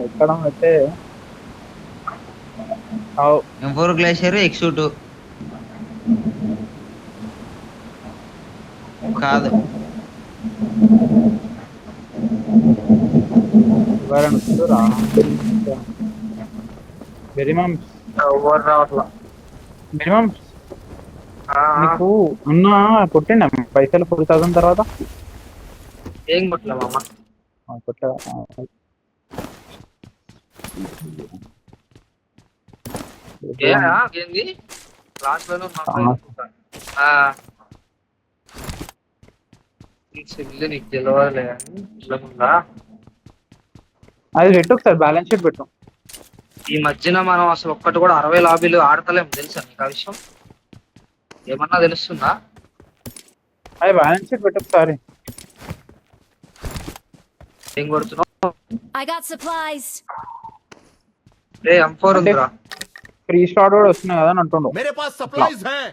ఎక్కడం అయితే అవు M4 గ్లేషియర్ X2 కాదు. ఎవరైనా వస్తురా మినిమం ఎవరు రావట్లా. మినిమం ఆ, నీకు అన్న కొట్టిండ పైసలు 4000 తర్వాత ఏం కొట్టలే మామ. కొట్టా ఏంది లాస్ట్ లో నీకు తెలియదులే కానీ ఇట్లా ఉందా. అది పెట్టు ఒకసారి బ్యాలెన్స్ షీట్ పెట్టు. ఈ మధ్యన మనం అసలు ఒక్కటి కూడా 60 లాబీలు ఆడతలేం తెలుసా నీకు ఆ విషయం? ఏమన్నా తెలుస్తుందా? అది బ్యాలెన్స్ షీట్ పెట్టు ఒకసారి. ఏం కొడుతున్నావు? I got supplies. Ray M4 ఉందిరా. ఫ్రీ స్టార్ట్ కూడా వస్తున్నాయి కదా అని అంటుండు. मेरे पास सप्लाईज हैं।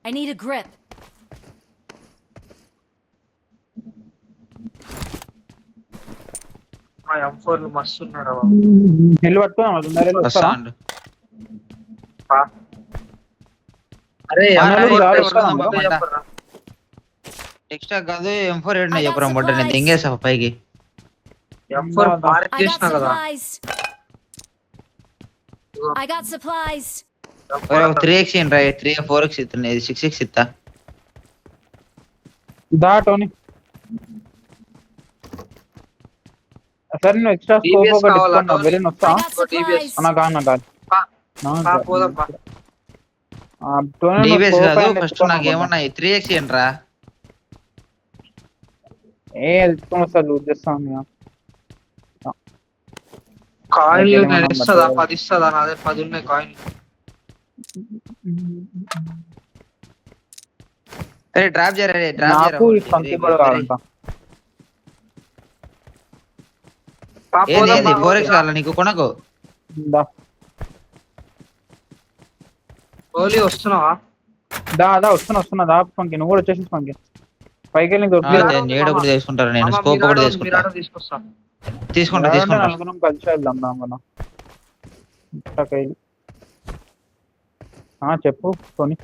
I need a grip. మా M4 మస్తు ఉన్నారా బాబు. నిల్లు పట్టుకున్నాం అది ఉందా లేదా వస్తారా? వస్తాండు. పా. అరే అన్నలు M4 రారు, తెచ్చుకుందాం వస్తారా? బాబు, చెప్పరా. ఎక్స్ట్రా కాదు M4 ఏడున్నా చెప్పరా బొడ్డ నేను తెంగేసా పైకి. M4 పార్క్ I got చేసినా కదా. supplies. I got supplies. ఒక 3x ఏంట్రా 3 4x ఇస్తున్నా ఇది 6x ఇస్తా. దా టోనీ సరే నువ్వు ఎక్స్ట్రా స్కోప్ TVS ఒకటి కావాలా, ఇస్తున్నా టోనీ? వెరీ వస్తా. I got supplies. అన్న కాదు పా, పా, పోదాం పా. డిబిఎస్ కాదు ఫస్ట్ నాకు ఏమన్నా 3x ఏంట్రా. ఏ ఎత్తుకొని వస్తా లూజ్ చేస్తాను. కాయిన్లు ఇంకేమైనా నేను ఇస్తుందా? material? 10 ఇస్తుందా? నా దగ్గర 10 ఉన్నాయి కాయిన్. అరే డ్రాప్ చేయరా డ్రాప్ నాకు ఈ సంఖ్య కూడా కావాలంట. పా, పోదాం ఏంది పా. 4x కావాలా నీకు కొనకు. దా ఓలీ వస్తున్నావా? దా వస్తున్నా దా పంకి నువ్వు కూడా వచ్చేసి పంకి పైకి వెళ్ళి నేడు కూడా తీసుకుంటారు నేను మామ, స్కోప్ కూడా మిరాడో తీసుకుంటా తీసుకొస్తా. తీసుకుంటా నలుగురం కలిసి వెళ్దాం దా మనం. చెప్పు కొని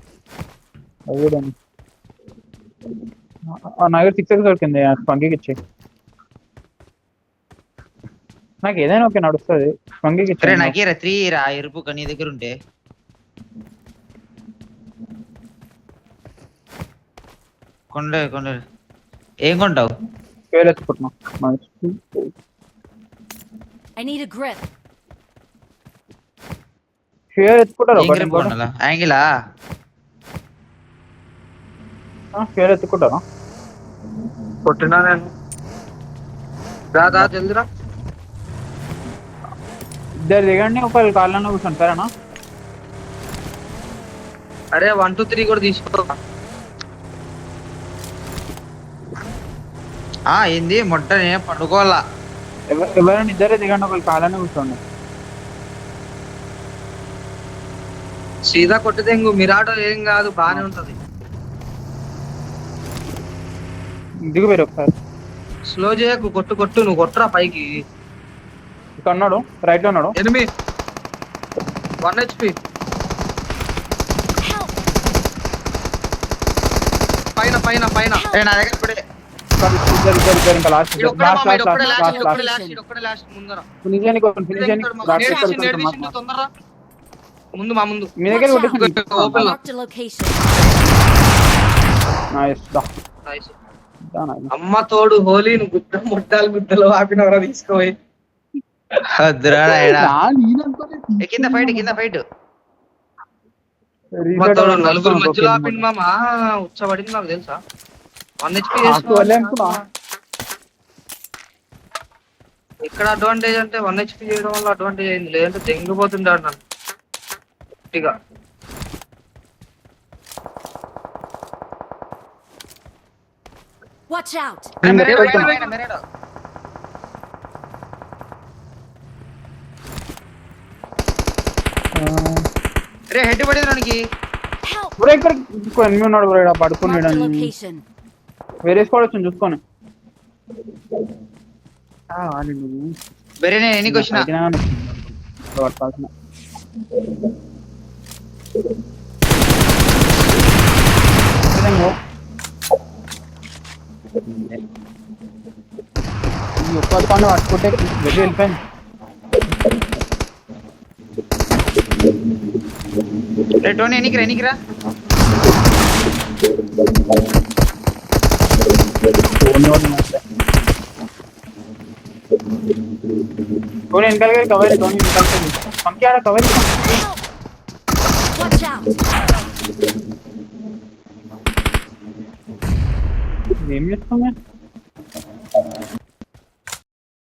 నా దగ్గర 6x దొరికింది పంకికి ఇచ్చి. నాకు ఏదైనా ఓకే నడుస్తుంది పంకికి అరే ఇచ్చి. నాకేరా 3 రా ఎరుపు నీ దగ్గర ఉంటే కొండ ఏం కొంటావు? పేరు ఎత్తుకుంటున్నా. I need a grip. పేరు ఎత్తుకుంటారు ఏం గ్రిప్ కొనాలా? యాంగిలా పేరు ఎత్తుకుంటారా? కొట్టినా నేను. దా జల్దిరా. ఇద్దరు దిగండి ఒకళ్ళు కాళ్ళలో కూర్చోండి సరేనా? అరే 1 2 3 కూడా తీసుకో. ఏంది మొట్టనే పండుకోవాలా? ఎవరైనా ఇద్దరే దిగండి ఒకళ్ళు కాళ్ళనే కూర్చోండి. సీదా కొట్టితే ఇంకో మిరాటో ఏం కాదు, బానే ఉంటది. దిగు పేరు ఒకసారి. స్లో చేయకు, కొట్టు నువ్వు కొట్టురా పైకి. ఇక్కడ ఉన్నాడు రైట్ లో ఉన్నాడు. Enemy 1 HP. Help. పైన నా దగ్గర ఇప్పుడే ఇద్దరు ఇంకా లాస్ట్ లాస్ట్ ముందర. తొందరరా ముందు మా ముందు. మీ దగ్గర ఓపెన్ లో. Marked a location. Nice. అమ్మ తోడు హోలీ నువ్వు గుద్దలు ఆపినవరా తీసుకోపోయి. కింద ఫైట్ అమ్మ తోడు నలుగురు మధ్యలో ఆపింది మామ. ఉచ్చబడింది నాకు తెలుసా. 1 HP ఎక్కడ అడ్వాంటేజ్ అంటే 1 HP చేయడం వల్ల అడ్వాంటేజ్ అయింది, లేదంటే తెంగిపోతుండే నన్ను గట్టిగా. Watch out. రే హెడ్ పడింది మనకి. Help! బ్రో ఇక్కడ ఇంకో ఎనిమిది ఉన్నాడు బ్రో ఇక్కడ పడుకున్నాడు Marked a అని location. వేరే స్క్వాడ్ వచ్చింది చూసుకోని ఆడి నువ్వు వేరే నేను ఎన్నికి వచ్చిన పైకినాగానే వచ్చింది. బ్రో పడుకోవాల్సిన. ఇదేమో. ఈ ఒక్క స్క్వాడ్ పట్టుకుంటే వెళ్ళి వెళ్ళిపోయింది. రే టోనీ ఎన్నికిరా టోనీ వెనకాల కవర్ టోనీ వెనకాల పంకి ఆడ కవర్ Watch out! ఏం చేస్తాం